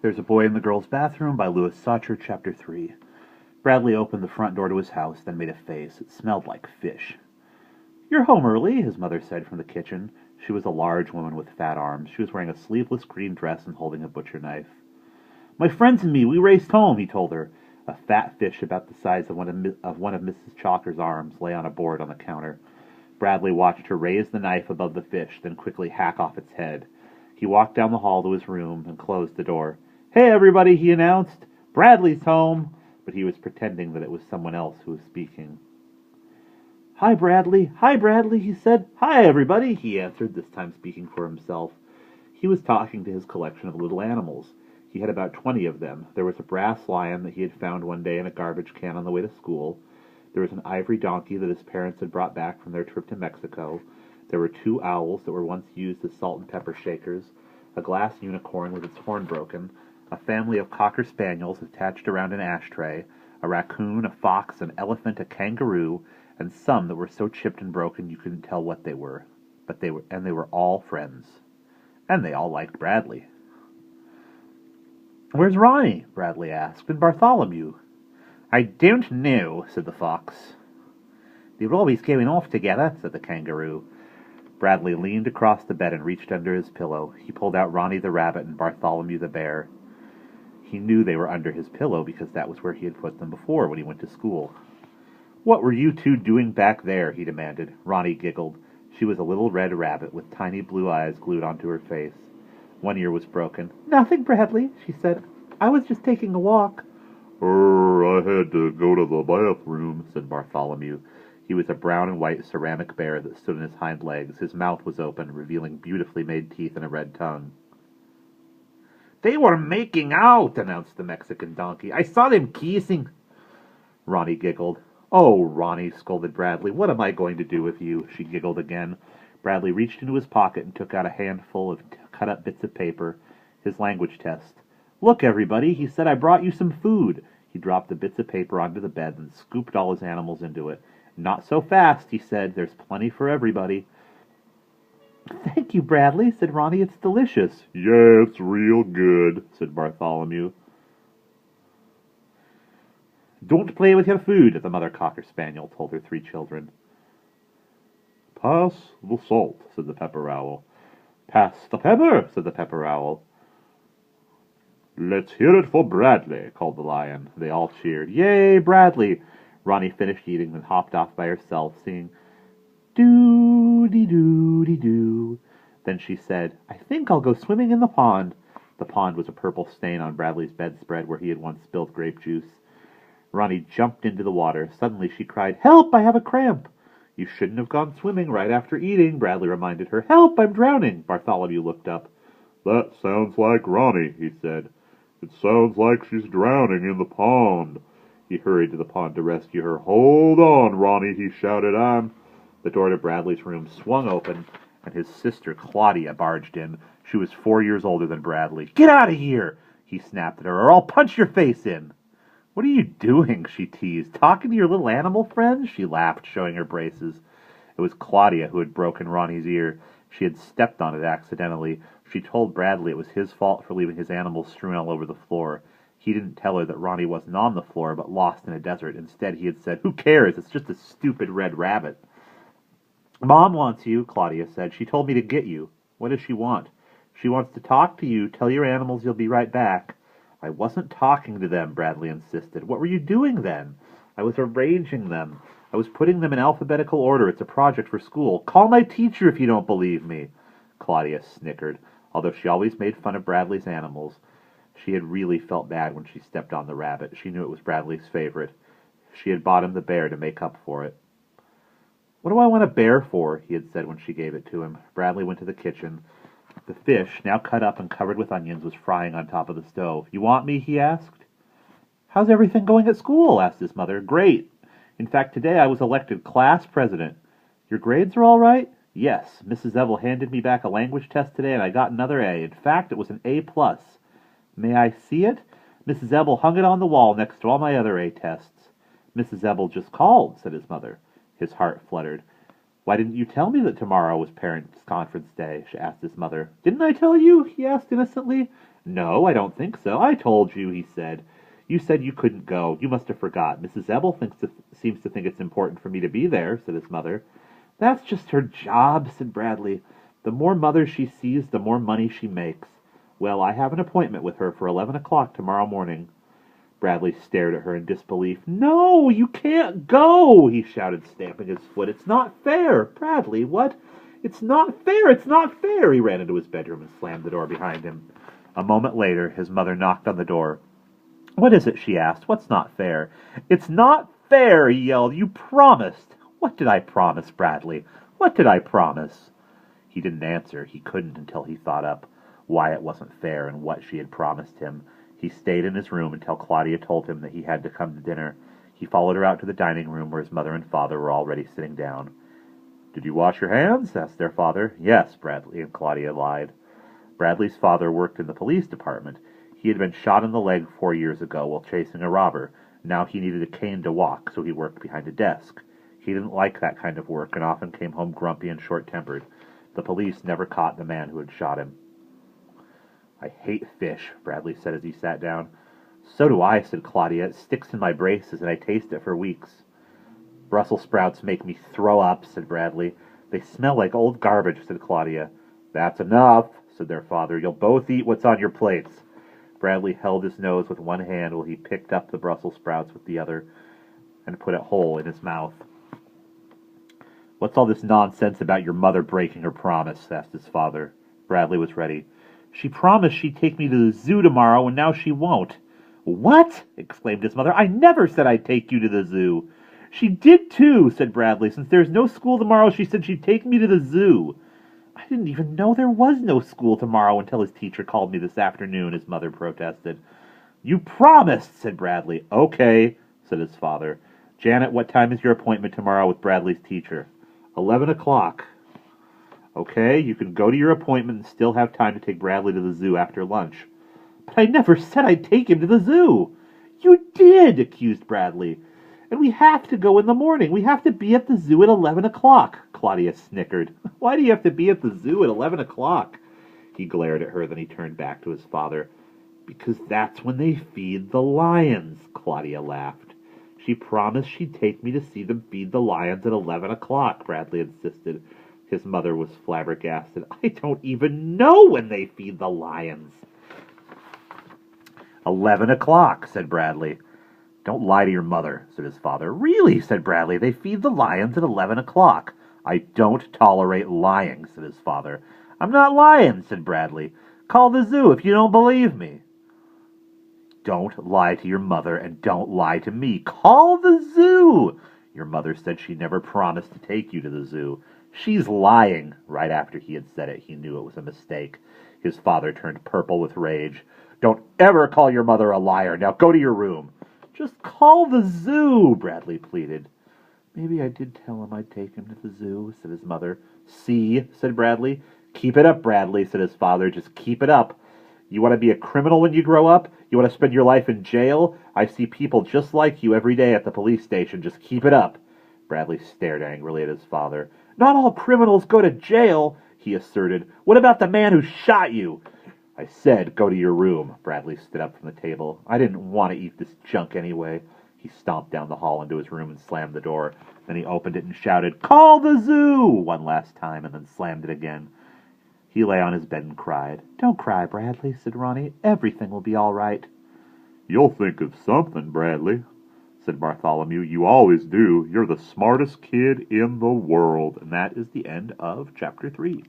There's a Boy in the Girl's Bathroom by Sachar, Chapter 3. Bradley opened the front door to his house, then made a face. It smelled like fish. "You're home early," his mother said from the kitchen. She was a large woman with fat arms. She was wearing a sleeveless green dress and holding a butcher knife. "My friends and me, we raced home," he told her. A fat fish about the size of one of Mrs. Chalker's arms lay on a board on the counter. Bradley watched her raise the knife above the fish, then quickly hack off its head. He walked down the hall to his room and closed the door. "Hey, everybody," he announced. "Bradley's home." But he was pretending that it was someone else who was speaking. "Hi, Bradley," he said. "Hi, everybody," he answered, this time speaking for himself. He was talking to his collection of little animals. He had about 20 of them. There was a brass lion that he had found one day in a garbage can on the way to school. There was an ivory donkey that his parents had brought back from their trip to Mexico. There were 2 owls that were once used as salt and pepper shakers, a glass unicorn with its horn broken, a family of cocker spaniels attached around an ashtray, a raccoon, a fox, an elephant, a kangaroo, and some that were so chipped and broken you couldn't tell what they were. But they were all friends. And they all liked Bradley. "Where's Ronnie?" Bradley asked, "and Bartholomew?" "I don't know," said the fox. "They were always going off together," said the kangaroo. Bradley leaned across the bed and reached under his pillow. He pulled out Ronnie the rabbit and Bartholomew the bear. He knew they were under his pillow because that was where he had put them before when he went to school. "What were you 2 doing back there?" he demanded. Ronnie giggled. She was a little red rabbit with tiny blue eyes glued onto her face. One ear was broken. "Nothing, Bradley," she said. "I was just taking a walk." I had to go to the bathroom," said Bartholomew. He was a brown and white ceramic bear that stood on his hind legs. His mouth was open, revealing beautifully made teeth and a red tongue. "They were making out," announced the Mexican donkey. "I saw them kissing." Ronnie giggled. "Oh, Ronnie," scolded Bradley, "what am I going to do with you?" She giggled again. Bradley reached into his pocket and took out a handful of cut-up bits of paper. His language test. "Look, everybody," he said, "I brought you some food." He dropped the bits of paper onto the bed and scooped all his animals into it. "Not so fast," he said. "There's plenty for everybody." "Thank you, Bradley," said Ronnie. "It's delicious." "Yeah, it's real good," said Bartholomew. "Don't play with your food," the mother cocker spaniel told her 3 children. "Pass the salt," said the pepper owl. "Pass the pepper," said the pepper owl. "Let's hear it for Bradley," called the lion. They all cheered. "Yay, Bradley!" Ronnie finished eating, then hopped off by herself, singing "doo-dee-doo-dee-doo." Then she said, "I think I'll go swimming in the pond." The pond was a purple stain on Bradley's bedspread where he had once spilled grape juice. Ronnie jumped into the water. Suddenly she cried, "Help! I have a cramp!" "You shouldn't have gone swimming right after eating," Bradley reminded her. "Help! I'm drowning!" Bartholomew looked up. "That sounds like Ronnie," he said. "It sounds like she's drowning in the pond." He hurried to the pond to rescue her. "Hold on, Ronnie," he shouted. The door to Bradley's room swung open, and his sister Claudia barged in. She was 4 years older than Bradley. "Get out of here!" he snapped at her, "or I'll punch your face in." "What are you doing?" she teased. "Talking to your little animal friends?" She laughed, showing her braces. It was Claudia who had broken Ronnie's ear. She had stepped on it accidentally. She told Bradley it was his fault for leaving his animals strewn all over the floor. He didn't tell her that Ronnie wasn't on the floor, but lost in a desert. Instead, he had said, "Who cares? It's just a stupid red rabbit." "Mom wants you," Claudia said. "She told me to get you." "What does she want?" "She wants to talk to you. Tell your animals you'll be right back." "I wasn't talking to them," Bradley insisted. "What were you doing then?" "I was arranging them. I was putting them in alphabetical order. It's a project for school." "Call my teacher if you don't believe me." Claudia snickered. Although she always made fun of Bradley's animals, she had really felt bad when she stepped on the rabbit. She knew it was Bradley's favorite. She had bought him the bear to make up for it. "What do I want a bear for?" he had said when she gave it to him. Bradley went to the kitchen. The fish, now cut up and covered with onions, was frying on top of the stove. "You want me?" he asked. "How's everything going at school?" asked his mother. "Great. In fact, today I was elected class president." "Your grades are all right?" "Yes. Mrs. Evell handed me back a language test today, and I got another A. In fact, it was an A+. "May I see it?" "Mrs. Evell hung it on the wall next to all my other A tests." "Mrs. Evell just called," said his mother. His heart fluttered. "Why didn't you tell me that tomorrow was Parents' Conference Day?" she asked his mother. "Didn't I tell you?" he asked innocently. No, I don't think so. I told you, he said. You said you couldn't go. You must have forgot. Mrs. Ebel seems to think it's important for me to be there, said his mother. That's just her job, said Bradley. The more mothers she sees, the more money she makes. Well, I have an appointment with her for 11 o'clock tomorrow morning. Bradley stared at her in disbelief. No, you can't go, he shouted, stamping his foot. It's not fair. Bradley, what? It's not fair. It's not fair. He ran into his bedroom and slammed the door behind him. A moment later, his mother knocked on the door. What is it? She asked. What's not fair? It's not fair, he yelled. You promised. What did I promise, Bradley? What did I promise? He didn't answer. He couldn't until he thought up why it wasn't fair and what she had promised him. He stayed in his room until Claudia told him that he had to come to dinner. He followed her out to the dining room where his mother and father were already sitting down. Did you wash your hands? Asked their father. Yes, Bradley and Claudia lied. Bradley's father worked in the police department. He had been shot in the leg 4 years ago while chasing a robber. Now he needed a cane to walk, so he worked behind a desk. He didn't like that kind of work and often came home grumpy and short-tempered. The police never caught the man who had shot him. I hate fish, Bradley said as he sat down. So do I, said Claudia. It sticks in my braces and I taste it for weeks. Brussels sprouts make me throw up, said Bradley. They smell like old garbage, said Claudia. That's enough, said their father. You'll both eat what's on your plates. Bradley held his nose with one hand while he picked up the Brussels sprouts with the other and put it whole in his mouth. What's all this nonsense about your mother breaking her promise? Asked his father. Bradley was ready. She promised she'd take me to the zoo tomorrow, and now she won't. What? Exclaimed his mother. I never said I'd take you to the zoo. She did too, said Bradley. Since there's no school tomorrow, she said she'd take me to the zoo. I didn't even know there was no school tomorrow until his teacher called me this afternoon, his mother protested. You promised, said Bradley. Okay, said his father. Janet, what time is your appointment tomorrow with Bradley's teacher? 11 o'clock. Okay, you can go to your appointment and still have time to take Bradley to the zoo after lunch. But I never said I'd take him to the zoo. You did, accused Bradley. And we have to go in the morning. We have to be at the zoo at 11 o'clock, Claudia snickered. Why do you have to be at the zoo at 11 o'clock? He glared at her, then he turned back to his father. Because that's when they feed the lions, Claudia laughed. She promised she'd take me to see them feed the lions at 11 o'clock, Bradley insisted. His mother was flabbergasted. I don't even know when they feed the lions. 11 o'clock, said Bradley. Don't lie to your mother, said his father. Really, said Bradley, they feed the lions at 11 o'clock. I don't tolerate lying, said his father. I'm not lying, said Bradley. Call the zoo if you don't believe me. Don't lie to your mother and don't lie to me. Call the zoo! Your mother said she never promised to take you to the zoo. She's lying. Right after he had said it, he knew it was a mistake. His father turned purple with rage. Don't ever call your mother a liar. Now go to your room. Just call the zoo, Bradley pleaded. Maybe I did tell him I'd take him to the zoo, said his mother. See, said Bradley. Keep it up, Bradley, said his father. Just keep it up. You want to be a criminal when you grow up? You want to spend your life in jail? I see people just like you every day at the police station. Just keep it up. Bradley stared angrily at his father. Not all criminals go to jail, he asserted. What about the man who shot you? I said, go to your room. Bradley stood up from the table. I didn't want to eat this junk anyway. He stomped down the hall into his room and slammed the door. Then he opened it and shouted, Call the zoo! One last time, and then slammed it again. He lay on his bed and cried. Don't cry, Bradley, said Ronnie. Everything will be all right. You'll think of something, Bradley, said Bartholomew. You always do. You're the smartest kid in the world. And that is the end of Chapter 3.